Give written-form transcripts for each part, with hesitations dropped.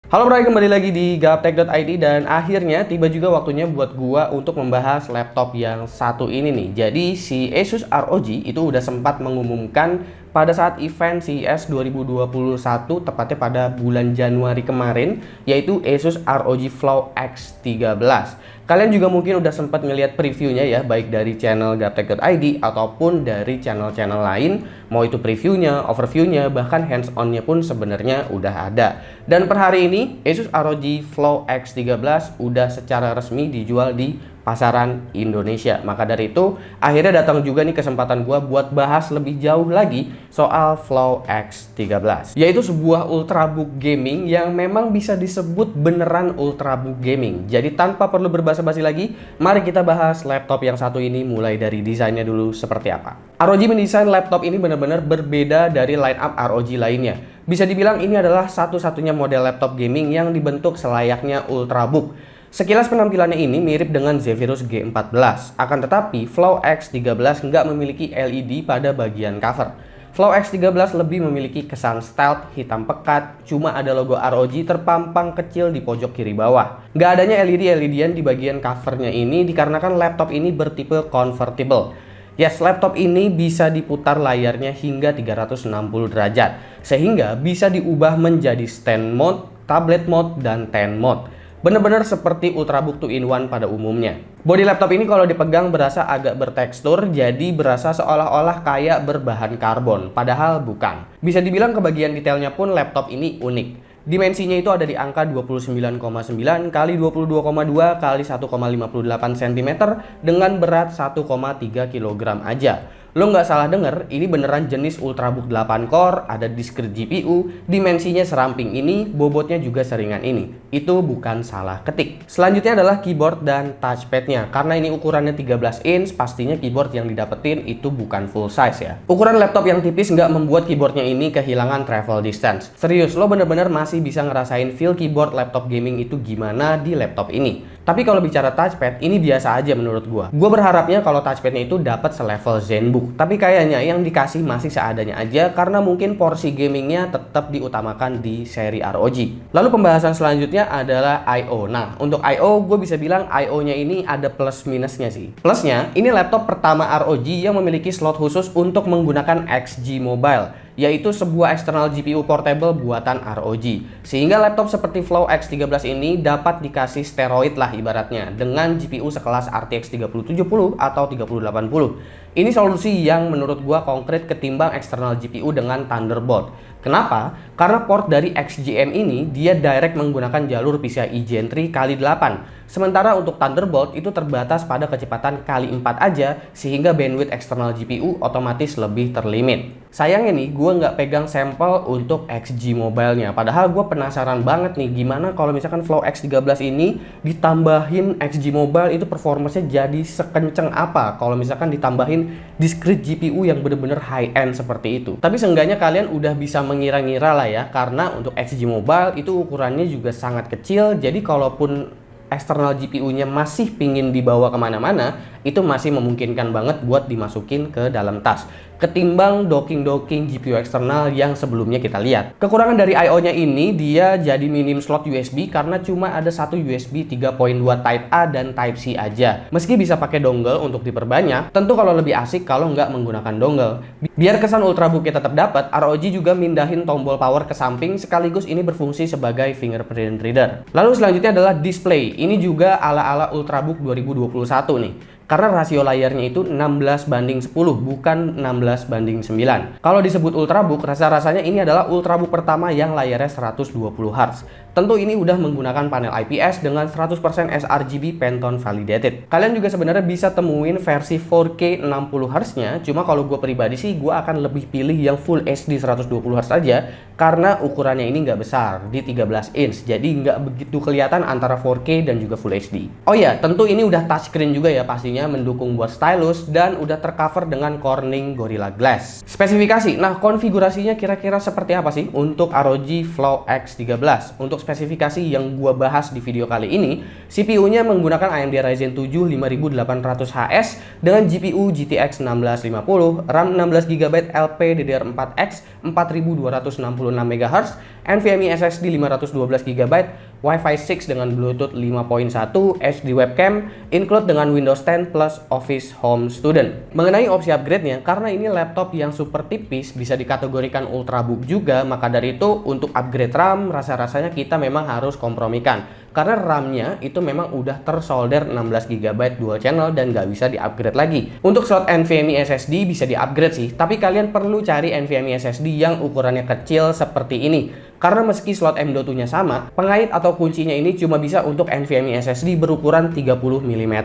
Halo bro, kembali lagi di gaptek.id dan akhirnya tiba juga waktunya buat gua untuk membahas laptop yang satu ini nih. Jadi si Asus ROG itu udah sempat mengumumkan pada saat event CES 2021 tepatnya pada bulan Januari kemarin, yaitu Asus ROG Flow X13. Kalian juga mungkin udah sempat ngelihat previewnya ya, baik dari channel gaptek.id ataupun dari channel-channel lain. Mau itu previewnya, overviewnya, bahkan hands-on-nya pun sebenarnya udah ada. Dan per hari ini Asus ROG Flow X13 udah secara resmi dijual di pasaran Indonesia. Maka dari itu akhirnya datang juga nih kesempatan gua buat bahas lebih jauh lagi soal Flow X13, yaitu sebuah ultrabook gaming yang memang bisa disebut beneran ultrabook gaming. Jadi tanpa perlu berbasa-basi lagi, mari kita bahas laptop yang satu ini mulai dari desainnya dulu seperti apa. ROG mendesain laptop ini benar-benar berbeda dari lineup ROG lainnya. Bisa dibilang ini adalah satu-satunya model laptop gaming yang dibentuk selayaknya ultrabook. Sekilas penampilannya ini mirip dengan Zephyrus G14, akan tetapi Flow X13 nggak memiliki LED pada bagian cover. Flow X13 lebih memiliki kesan stealth hitam pekat, cuma ada logo ROG terpampang kecil di pojok kiri bawah. Nggak adanya LED-LED-an di bagian covernya ini dikarenakan laptop ini bertipe convertible. Yes, laptop ini bisa diputar layarnya hingga 360 derajat, sehingga bisa diubah menjadi stand mode, tablet mode, dan tent mode. Bener-bener seperti ultrabook 2-in-1 pada umumnya. Bodi laptop ini kalau dipegang berasa agak bertekstur, jadi berasa seolah-olah kayak berbahan karbon, padahal bukan. Bisa dibilang kebagian detailnya pun laptop ini unik. Dimensinya itu ada di angka 29,9 kali 22,2 kali 1,58 cm dengan berat 1,3 kg aja. Lo nggak salah denger, ini beneran jenis ultrabook 8 core, ada discrete GPU, dimensinya seramping ini, bobotnya juga seringan ini. Itu bukan salah ketik. Selanjutnya adalah keyboard dan touchpadnya. Karena ini ukurannya 13 inch, pastinya keyboard yang didapetin itu bukan full size ya. Ukuran laptop yang tipis nggak membuat keyboardnya ini kehilangan travel distance. Serius, lo bener-bener masih bisa ngerasain feel keyboard laptop gaming itu gimana di laptop ini. Tapi kalau bicara touchpad, ini biasa aja menurut gua. Gua berharapnya kalau touchpadnya itu dapat selevel ZenBook. Tapi kayaknya yang dikasih masih seadanya aja karena mungkin porsi gamingnya tetap diutamakan di seri ROG. Lalu pembahasan selanjutnya adalah I/O. Nah, untuk I/O gue bisa bilang I/O-nya ini ada plus minusnya sih. Plusnya, ini laptop pertama ROG yang memiliki slot khusus untuk menggunakan XG Mobile, yaitu sebuah external GPU portable buatan ROG. Sehingga laptop seperti Flow X13 ini dapat dikasih steroid lah ibaratnya dengan GPU sekelas RTX 3070 atau 3080. Ini solusi yang menurut gua konkret ketimbang eksternal GPU dengan Thunderbolt. Kenapa? Karena port dari XGM ini dia direct menggunakan jalur PCIe Gen 3 x 8. Sementara untuk Thunderbolt itu terbatas pada kecepatan kali 4 aja, sehingga bandwidth eksternal GPU otomatis lebih terlimit. Sayangnya nih, gue nggak pegang sampel untuk XG Mobile-nya. Padahal gue penasaran banget nih, gimana kalau misalkan Flow X13 ini ditambahin XG Mobile itu performanya jadi sekenceng apa kalau misalkan ditambahin discrete GPU yang bener-bener high-end seperti itu. Tapi seenggaknya kalian udah bisa mengira-ngira lah ya, karena untuk XG Mobile itu ukurannya juga sangat kecil, jadi kalaupun eksternal GPU-nya masih pingin dibawa kemana-mana, itu masih memungkinkan banget buat dimasukin ke dalam tas ketimbang docking GPU eksternal yang sebelumnya kita lihat. Kekurangan dari I/O-nya ini dia jadi minim slot USB karena cuma ada satu USB 3.2 Type A dan Type C aja. Meski bisa pakai dongle untuk diperbanyak, tentu kalau lebih asik kalau nggak menggunakan dongle. Biar kesan ultrabooknya tetap dapat, ROG juga mindahin tombol power ke samping sekaligus ini berfungsi sebagai fingerprint reader. Lalu selanjutnya adalah display. Ini juga ala-ala ultrabook 2021 nih. Karena rasio layarnya itu 16:10, bukan 16:9. Kalau disebut ultrabook, rasa-rasanya ini adalah ultrabook pertama yang layarnya 120 Hz. Tentu ini udah menggunakan panel IPS dengan 100% sRGB Pantone validated. Kalian juga sebenarnya bisa temuin versi 4K 60 Hz-nya, cuma kalau gue pribadi sih gue akan lebih pilih yang Full HD 120 Hz aja karena ukurannya ini nggak besar, di 13 inch, jadi nggak begitu kelihatan antara 4K dan juga Full HD. Oh ya, tentu ini udah touchscreen juga ya pastinya. CPU-nya mendukung buat stylus dan udah tercover dengan Corning Gorilla Glass. Spesifikasi, nah konfigurasinya kira-kira seperti apa sih untuk ROG Flow X13? Untuk spesifikasi yang gua bahas di video kali ini, CPU-nya menggunakan AMD Ryzen 7 5800HS dengan GPU GTX 1650, RAM 16GB LPDDR4X 4266 MHz, NVMe SSD 512GB, Wi-Fi 6 dengan Bluetooth 5.1, HD webcam, include dengan Windows 10 plus Office Home Student. Mengenai opsi upgrade-nya, karena ini laptop yang super tipis, bisa dikategorikan ultrabook juga, maka dari itu untuk upgrade RAM, rasa-rasanya kita memang harus kompromikan. Karena RAM-nya itu memang udah tersolder 16GB dual channel dan nggak bisa di-upgrade lagi. Untuk slot NVMe SSD bisa di-upgrade sih, tapi kalian perlu cari NVMe SSD yang ukurannya kecil seperti ini. Karena meski slot M.2-nya sama, pengait atau kuncinya ini cuma bisa untuk NVMe SSD berukuran 30 mm.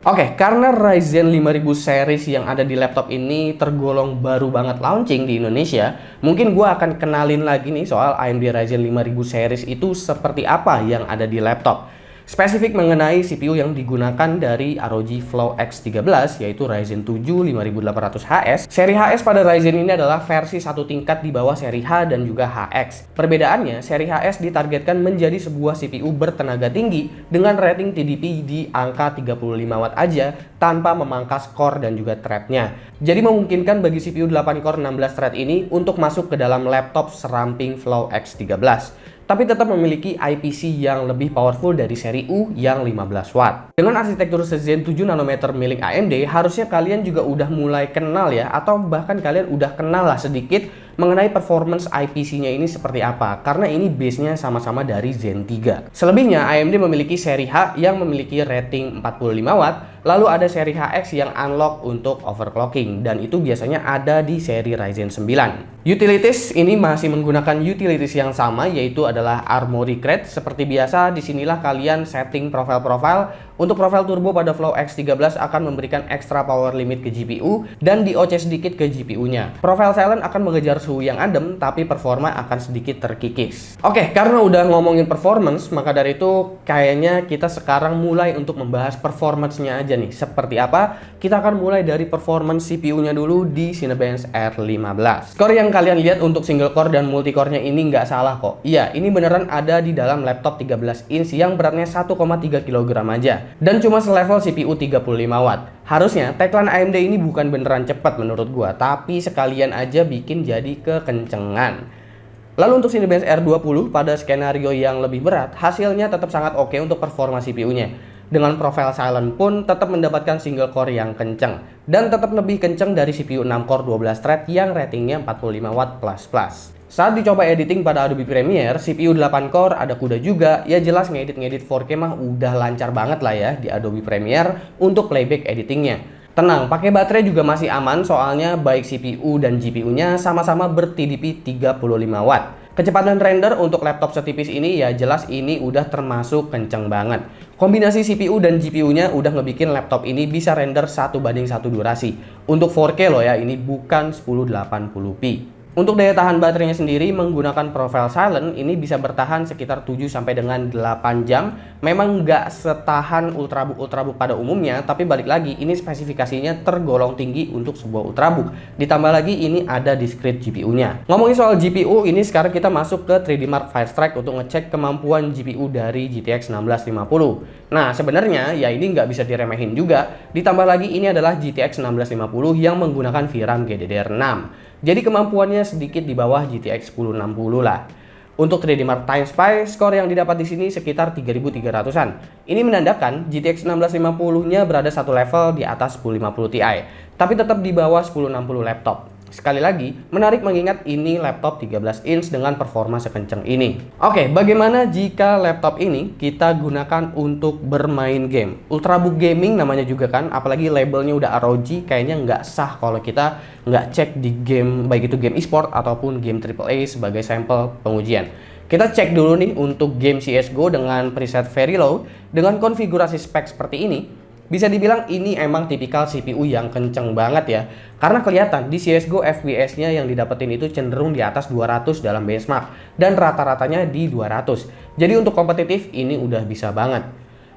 Oke, karena Ryzen 5000 series yang ada di laptop ini tergolong baru banget launching di Indonesia, mungkin gue akan kenalin lagi nih soal AMD Ryzen 5000 series itu seperti apa yang ada di laptop. Spesifik mengenai CPU yang digunakan dari ROG Flow X13 yaitu Ryzen 7 5800HS. Seri HS pada Ryzen ini adalah versi satu tingkat di bawah seri H dan juga HX. Perbedaannya, seri HS ditargetkan menjadi sebuah CPU bertenaga tinggi dengan rating TDP di angka 35 watt aja tanpa memangkas core dan juga thread-nya. Jadi memungkinkan bagi CPU 8 core 16 thread ini untuk masuk ke dalam laptop seramping Flow X13. Tapi tetap memiliki IPC yang lebih powerful dari seri U yang 15 watt. Dengan arsitektur Zen 7 nanometer milik AMD, harusnya kalian juga udah mulai kenal ya, atau bahkan kalian udah kenal lah sedikit mengenai performance IPC-nya ini seperti apa, karena ini base-nya sama-sama dari Zen 3. Selebihnya, AMD memiliki seri H yang memiliki rating 45 watt, lalu ada seri HX yang unlock untuk overclocking, dan itu biasanya ada di seri Ryzen 9. Utilities ini masih menggunakan utilities yang sama, yaitu adalah Armoury Crate. Seperti biasa, disinilah kalian setting profile-profile. Untuk profile turbo pada Flow X13 akan memberikan extra power limit ke GPU dan di-OC sedikit ke GPU-nya. Profile silent akan mengejar suhu yang adem, tapi performa akan sedikit terkikis. Oke, karena udah ngomongin performance, maka dari itu kayaknya kita sekarang mulai untuk membahas performance-nya aja nih. Seperti apa? Kita akan mulai dari performance CPU-nya dulu di Cinebench R15. Skor yang kalian lihat untuk single core dan multi core-nya ini nggak salah kok. Iya, ini beneran ada di dalam laptop 13 inch yang beratnya 1,3 kg aja. Dan cuma selevel CPU 35 watt. Harusnya tagline AMD ini bukan beneran cepat menurut gua, tapi sekalian aja bikin jadi kekencengan. Lalu untuk Cinebench R20 pada skenario yang lebih berat, hasilnya tetap sangat oke untuk performa CPU-nya. Dengan profile silent pun tetap mendapatkan single core yang kenceng. Dan tetap lebih kenceng dari CPU 6 core 12 thread yang ratingnya 45 watt plus. Saat dicoba editing pada Adobe Premiere, CPU 8 core ada kuda juga, ya jelas ngedit 4K mah udah lancar banget lah ya di Adobe Premiere untuk playback editingnya. Tenang, pakai baterai juga masih aman soalnya baik CPU dan GPU-nya sama-sama ber-TDP 35 watt. Kecepatan render untuk laptop setipis ini ya jelas ini udah termasuk kenceng banget. Kombinasi CPU dan GPU-nya udah ngebikin laptop ini bisa render 1:1 durasi. Untuk 4K loh ya, ini bukan 1080p. Untuk daya tahan baterainya sendiri menggunakan profile silent ini bisa bertahan sekitar 7 sampai dengan 8 jam. Memang nggak setahan ultrabook pada umumnya, tapi balik lagi ini spesifikasinya tergolong tinggi untuk sebuah ultrabook. Ditambah lagi ini ada discrete GPU-nya. Ngomongin soal GPU, ini sekarang kita masuk ke 3D Mark Firestrike untuk ngecek kemampuan GPU dari GTX 1650. Nah sebenarnya ya ini nggak bisa diremehin juga. Ditambah lagi ini adalah GTX 1650 yang menggunakan VRAM GDDR6. Jadi kemampuannya sedikit di bawah GTX 1060 lah. Untuk 3D Mark Time Spy, skor yang didapat di sini sekitar 3300-an. Ini menandakan GTX 1650-nya berada satu level di atas 1050 Ti, tapi tetap di bawah 1060 laptop. Sekali lagi, menarik mengingat ini laptop 13 inch dengan performa sekencang ini. Oke, bagaimana jika laptop ini kita gunakan untuk bermain game? Ultrabook gaming namanya juga kan, apalagi labelnya udah ROG, kayaknya nggak sah kalau kita nggak cek di game, baik itu game e-sport ataupun game AAA sebagai sampel pengujian. Kita cek dulu nih untuk game CSGO dengan preset very low, dengan konfigurasi spek seperti ini. Bisa dibilang ini emang tipikal CPU yang kenceng banget ya. Karena kelihatan di CSGO FPS-nya yang didapetin itu cenderung di atas 200 dalam benchmark. Dan rata-ratanya di 200. Jadi untuk kompetitif ini udah bisa banget.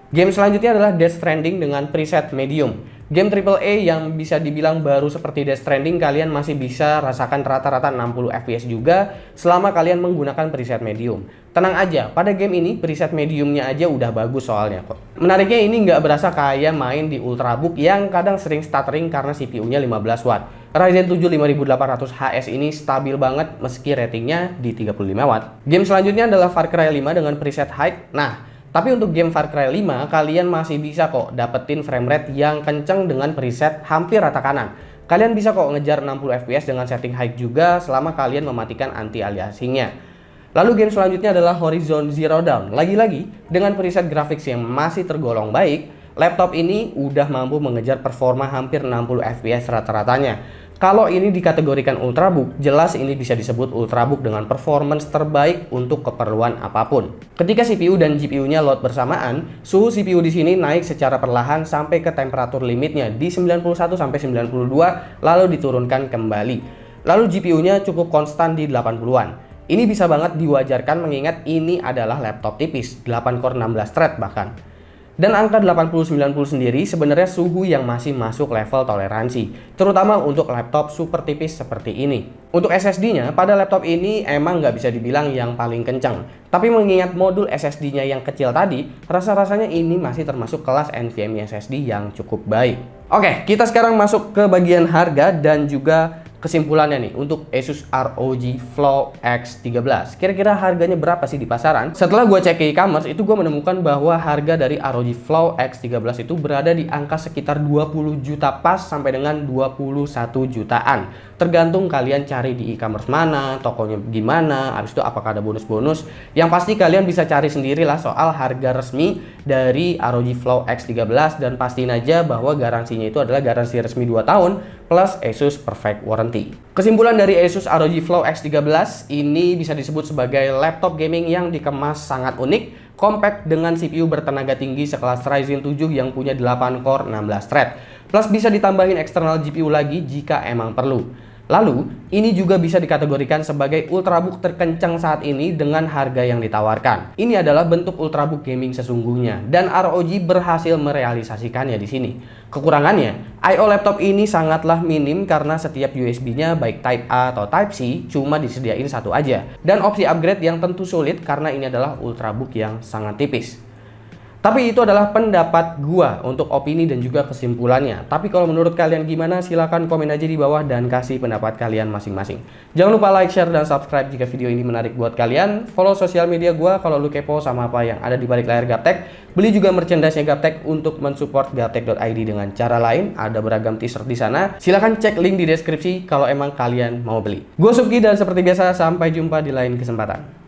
Game selanjutnya adalah Death Stranding dengan preset medium. Game AAA yang bisa dibilang baru seperti Death Stranding kalian masih bisa rasakan rata-rata 60 FPS juga selama kalian menggunakan preset medium. Tenang aja, pada game ini preset mediumnya aja udah bagus soalnya kok. Menariknya ini nggak berasa kayak main di Ultrabook yang kadang sering stuttering karena CPU-nya 15 watt. Ryzen 7 5800 HS ini stabil banget meski ratingnya di 35 watt. Game selanjutnya adalah Far Cry 5 dengan preset height. Nah, tapi untuk game Far Cry 5, kalian masih bisa kok dapetin framerate yang kenceng dengan preset hampir rata kanan. Kalian bisa kok ngejar 60 FPS dengan setting high juga selama kalian mematikan anti-aliasingnya. Lalu game selanjutnya adalah Horizon Zero Dawn. Lagi-lagi, dengan preset graphics yang masih tergolong baik, laptop ini udah mampu mengejar performa hampir 60 FPS rata-ratanya. Kalau ini dikategorikan Ultrabook, jelas ini bisa disebut Ultrabook dengan performance terbaik untuk keperluan apapun. Ketika CPU dan GPU-nya load bersamaan, suhu CPU di sini naik secara perlahan sampai ke temperatur limitnya di 91-92, lalu diturunkan kembali. Lalu GPU-nya cukup konstan di 80-an. Ini bisa banget diwajarkan mengingat ini adalah laptop tipis, 8 core 16 thread bahkan. Dan angka 80-90 sendiri sebenarnya suhu yang masih masuk level toleransi, terutama untuk laptop super tipis seperti ini. Untuk SSD-nya, pada laptop ini emang nggak bisa dibilang yang paling kencang. Tapi mengingat modul SSD-nya yang kecil tadi, rasa-rasanya ini masih termasuk kelas NVMe SSD yang cukup baik. Oke, kita sekarang masuk ke bagian harga dan juga kesimpulannya nih untuk Asus ROG Flow X13. Kira-kira harganya berapa sih di pasaran? Setelah gue cek ke e-commerce, itu gue menemukan bahwa harga dari ROG Flow X13 itu berada di angka sekitar 20 juta pas sampai dengan 21 jutaan. Tergantung kalian cari di e-commerce mana, tokonya gimana, habis itu apakah ada bonus-bonus. Yang pasti kalian bisa cari sendirilah soal harga resmi dari ROG Flow X13 dan pastiin aja bahwa garansinya itu adalah garansi resmi 2 tahun plus Asus Perfect Warranty. Kesimpulan dari Asus ROG Flow X13 ini bisa disebut sebagai laptop gaming yang dikemas sangat unik, compact dengan CPU bertenaga tinggi sekelas Ryzen 7 yang punya 8 core 16 thread. Plus bisa ditambahin eksternal GPU lagi jika emang perlu. Lalu, ini juga bisa dikategorikan sebagai Ultrabook terkencang saat ini dengan harga yang ditawarkan. Ini adalah bentuk Ultrabook gaming sesungguhnya, dan ROG berhasil merealisasikannya di sini. Kekurangannya, I/O laptop ini sangatlah minim karena setiap USB-nya baik Type A atau Type C cuma disediain satu aja. Dan opsi upgrade yang tentu sulit karena ini adalah Ultrabook yang sangat tipis. Tapi itu adalah pendapat gua untuk opini dan juga kesimpulannya. Tapi kalau menurut kalian gimana? Silahkan komen aja di bawah dan kasih pendapat kalian masing-masing. Jangan lupa like, share, dan subscribe jika video ini menarik buat kalian. Follow sosial media gua kalau lu kepo sama apa yang ada di balik layar Gaptek. Beli juga merchandise-nya Gaptek untuk mensupport gaptek.id dengan cara lain. Ada beragam t-shirt di sana. Silahkan cek link di deskripsi kalau emang kalian mau beli. Gua Subki dan seperti biasa sampai jumpa di lain kesempatan.